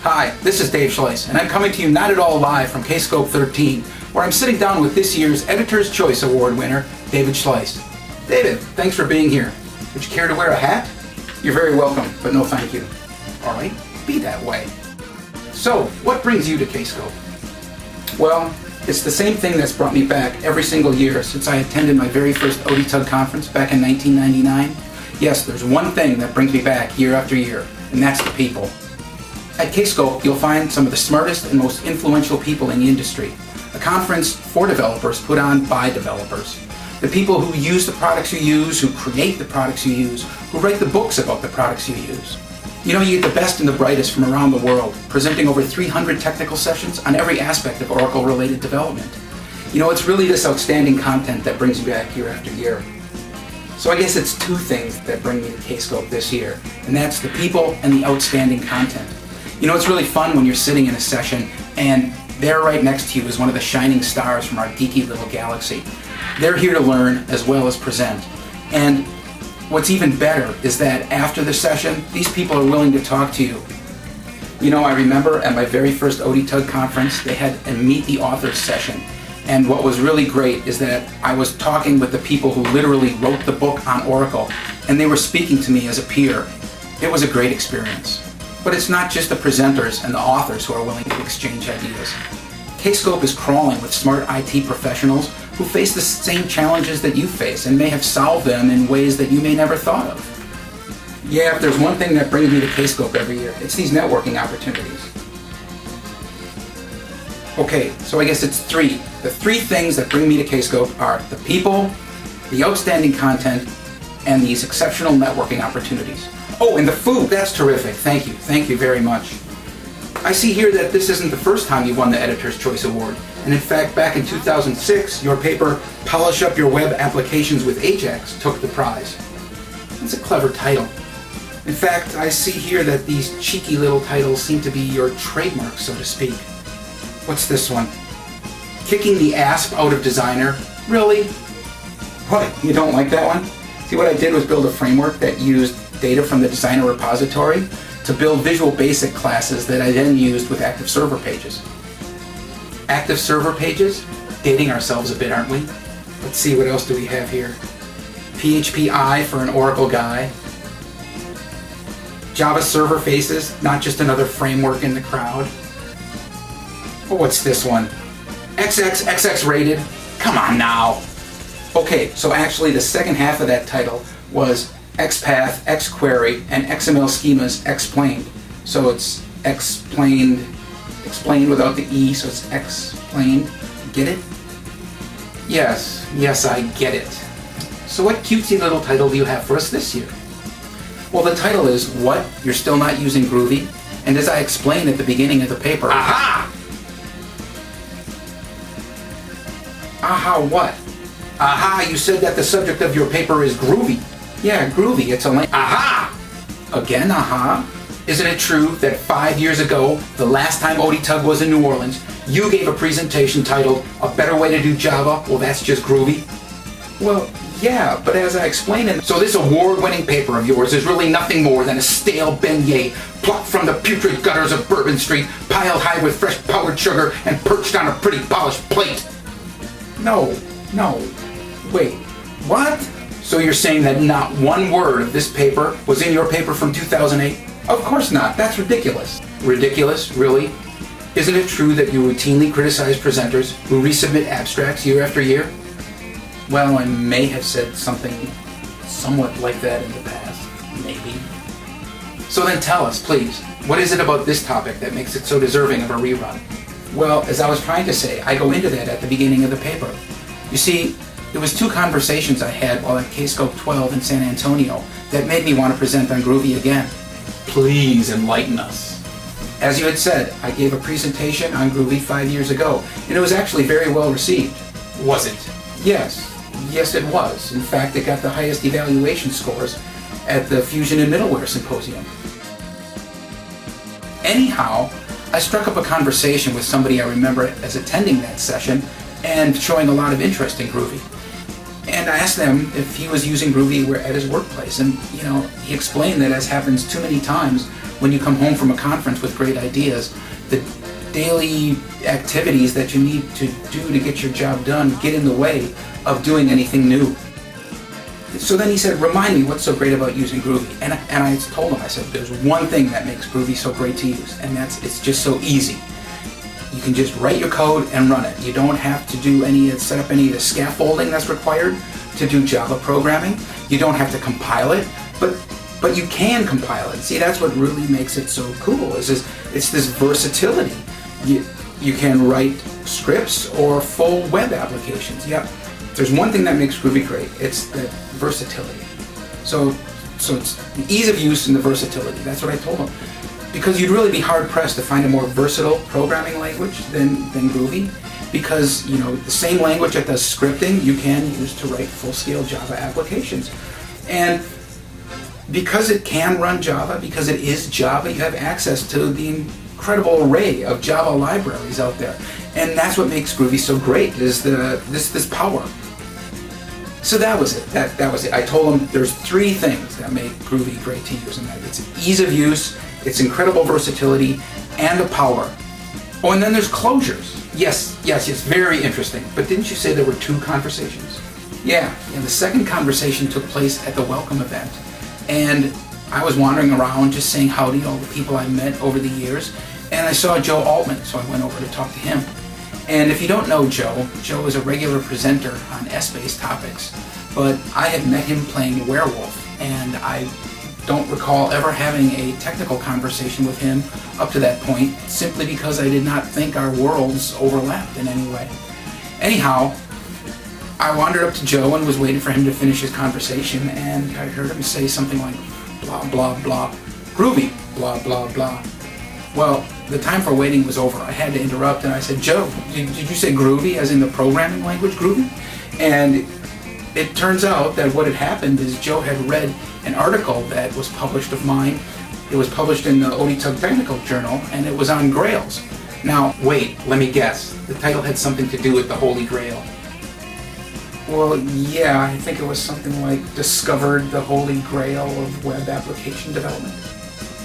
Hi, this is Dave Schleis, and I'm coming to you not at all live from Kscope13, where I'm sitting down with this year's Editor's Choice Award winner, David Schleis. David, thanks for being here. Would you care to wear a hat? You're very welcome, but no thank you. All right, be that way. So, what brings you to Kscope? Well, it's the same thing that's brought me back every single year since I attended my very first ODTUG conference back in 1999. Yes, there's one thing that brings me back year after year, and that's the people. At Kscope, you'll find some of the smartest and most influential people in the industry. A conference for developers put on by developers. The people who use the products you use, who create the products you use, who write the books about the products you use. You know, you get the best and the brightest from around the world, presenting over 300 technical sessions on every aspect of Oracle-related development. You know, it's really this outstanding content that brings you back year after year. So I guess it's two things that bring me to Kscope this year, and that's the people and the outstanding content. You know, it's really fun when you're sitting in a session and there right next to you is one of the shining stars from our geeky little galaxy. They're here to learn as well as present. And what's even better is that after the session, these people are willing to talk to you. You know, I remember at my very first ODTUG conference, they had a Meet the Authors session. And what was really great is that I was talking with the people who literally wrote the book on Oracle, and they were speaking to me as a peer. It was a great experience. But it's not just the presenters and the authors who are willing to exchange ideas. Kscope is crawling with smart IT professionals who face the same challenges that you face and may have solved them in ways that you may never thought of. Yeah, if there's one thing that brings me to Kscope every year, it's these networking opportunities. Okay, so I guess it's three. The three things that bring me to Kscope are the people, the outstanding content, and these exceptional networking opportunities. Oh, and the food, that's terrific. Thank you. Thank you very much. I see here that this isn't the first time you've won the Editor's Choice Award. And in fact, back in 2006, your paper, Polish Up Your Web Applications with Ajax, took the prize. That's a clever title. In fact, I see here that these cheeky little titles seem to be your trademark, so to speak. What's this one? Kicking the Asp Out of Designer? Really? What, you don't like that one? See, what I did was build a framework that used data from the designer repository to build Visual Basic classes that I then used with Active Server pages. Active Server pages? Dating ourselves a bit, aren't we? Let's see, what else do we have here? PHP-I for an Oracle guy. Java Server Faces, not just another framework in the crowd. Oh, what's this one? XX rated? Come on now! Okay, so actually the second half of that title was XPath, XQuery, and XML schemas explained. So it's explained without the E, so it's explained. Get it? Yes, I get it. So what cutesy little title do you have for us this year? Well, the title is What? You're Still Not Using Groovy? And as I explained at the beginning of the paper... Aha! Aha what? Aha, you said that the subject of your paper is groovy. Yeah, groovy, it's a aha! Again, aha? Isn't it true that 5 years ago, the last time ODTUG was in New Orleans, you gave a presentation titled, A Better Way to Do Java? Well, that's just groovy. Well, yeah, but as I explained it, so this award-winning paper of yours is really nothing more than a stale beignet plucked from the putrid gutters of Bourbon Street, piled high with fresh powdered sugar, and perched on a pretty polished plate. No, wait, what? So you're saying that not one word of this paper was in your paper from 2008? Of course not. That's ridiculous. Ridiculous? Really? Isn't it true that you routinely criticize presenters who resubmit abstracts year after year? Well, I may have said something somewhat like that in the past. Maybe. So then tell us, please, what is it about this topic that makes it so deserving of a rerun? Well, as I was trying to say, I go into that at the beginning of the paper. You see, there was two conversations I had while at Kscope13 in San Antonio that made me want to present on Groovy again. Please enlighten us. As you had said, I gave a presentation on Groovy 5 years ago, and it was actually very well received. Was it? Yes it was. In fact, it got the highest evaluation scores at the Fusion and Middleware Symposium. Anyhow, I struck up a conversation with somebody I remember as attending that session and showing a lot of interest in Groovy. And And I asked him if he was using Groovy at his workplace, and he explained that, as happens too many times when you come home from a conference with great ideas, the daily activities that you need to do to get your job done get in the way of doing anything new. So then he said, remind me what's so great about using Groovy. And I told him, I said, there's one thing that makes Groovy so great to use, and it's just so easy. You can just write your code and run it. You don't have to set up any of the scaffolding that's required to do Java programming. You don't have to compile it, but you can compile it. See, that's what really makes it so cool, it's this versatility. You can write scripts or full web applications. Yep. If there's one thing that makes Groovy great, it's the versatility. So it's the ease of use and the versatility. That's what I told him. Because you'd really be hard-pressed to find a more versatile programming language than Groovy. Because, the same language that does scripting, you can use to write full-scale Java applications. And because it can run Java, because it is Java, you have access to the incredible array of Java libraries out there. And that's what makes Groovy so great, is this power. So that was it. That was it. I told him there's 3 things that make Groovy great to use, and that it's ease of use, its incredible versatility, and the power. Oh, and then there's closures. Yes, very interesting. But didn't you say there were 2 conversations? Yeah, the second conversation took place at the welcome event. And I was wandering around just saying howdy to all the people I met over the years, and I saw Joe Altman, so I went over to talk to him. And if you don't know Joe is a regular presenter on S-based topics, but I had met him playing Werewolf, and I don't recall ever having a technical conversation with him up to that point, simply because I did not think our worlds overlapped in any way. Anyhow, I wandered up to Joe and was waiting for him to finish his conversation, and I heard him say something like, blah, blah, blah, Groovy, blah, blah, blah. Well, the time for waiting was over. I had to interrupt, and I said, Joe, did you say Groovy, as in the programming language Groovy? And it turns out that what had happened is Joe had read an article that was published of mine. It was published in the ODTUG Technical Journal, and it was on Grails. Now, wait, let me guess. The title had something to do with the Holy Grail. Well, yeah, I think it was something like Discovered the Holy Grail of Web Application Development.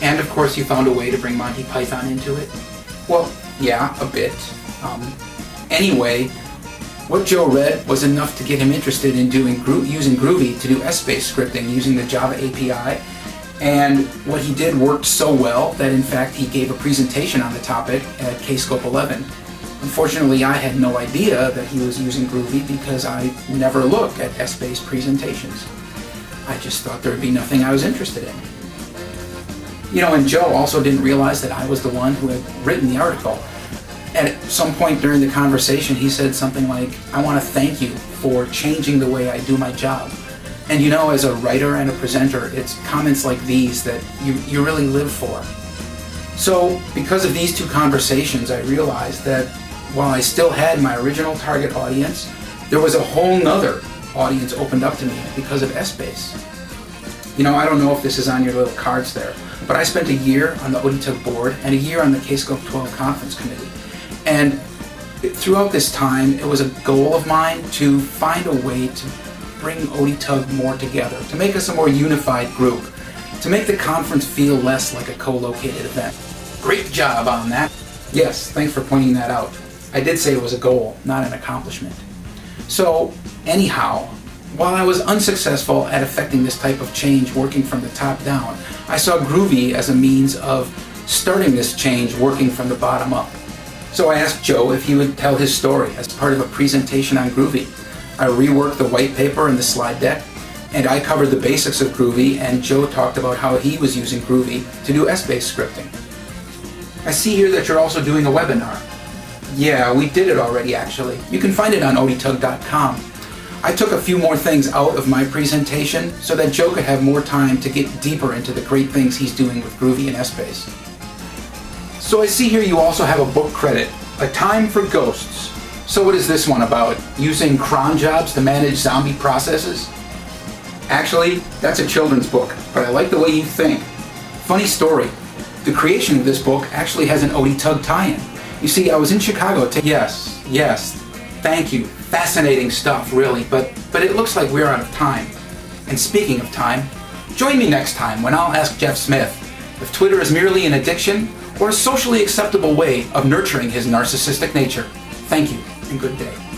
And of course you found a way to bring Monty Python into it. Well, yeah, a bit. Anyway, what Joe read was enough to get him interested in using Groovy to do S-based scripting using the Java API. And what he did worked so well that in fact he gave a presentation on the topic at Kscope13. Unfortunately, I had no idea that he was using Groovy because I never look at S-based presentations. I just thought there would be nothing I was interested in. And Joe also didn't realize that I was the one who had written the article. And at some point during the conversation, he said something like, I want to thank you for changing the way I do my job. And as a writer and a presenter, it's comments like these that you really live for. So, because of these 2 conversations, I realized that while I still had my original target audience, there was a whole nother audience opened up to me because of S-Base. I don't know if this is on your little cards there, but I spent a year on the ODTUG board and a year on the Kscope12 conference committee. And throughout this time, it was a goal of mine to find a way to bring ODTUG more together, to make us a more unified group, to make the conference feel less like a co-located event. Great job on that. Yes, thanks for pointing that out. I did say it was a goal, not an accomplishment. So, anyhow, while I was unsuccessful at effecting this type of change working from the top down, I saw Groovy as a means of starting this change working from the bottom up. So I asked Joe if he would tell his story as part of a presentation on Groovy. I reworked the white paper and the slide deck, and I covered the basics of Groovy, and Joe talked about how he was using Groovy to do S-based scripting. I see here that you're also doing a webinar. Yeah, we did it already actually. You can find it on odtug.com. I took a few more things out of my presentation so that Joe could have more time to get deeper into the great things he's doing with Groovy and S-Base. So I see here you also have a book credit, A Time for Ghosts. So what is this one about? Using cron jobs to manage zombie processes? Actually, that's a children's book, but I like the way you think. Funny story. The creation of this book actually has an ODTUG tie-in. You see, I was in Chicago. Yes, thank you. Fascinating stuff, really, but it looks like we're out of time. And speaking of time, join me next time when I'll ask Jeff Smith if Twitter is merely an addiction or a socially acceptable way of nurturing his narcissistic nature. Thank you, and good day.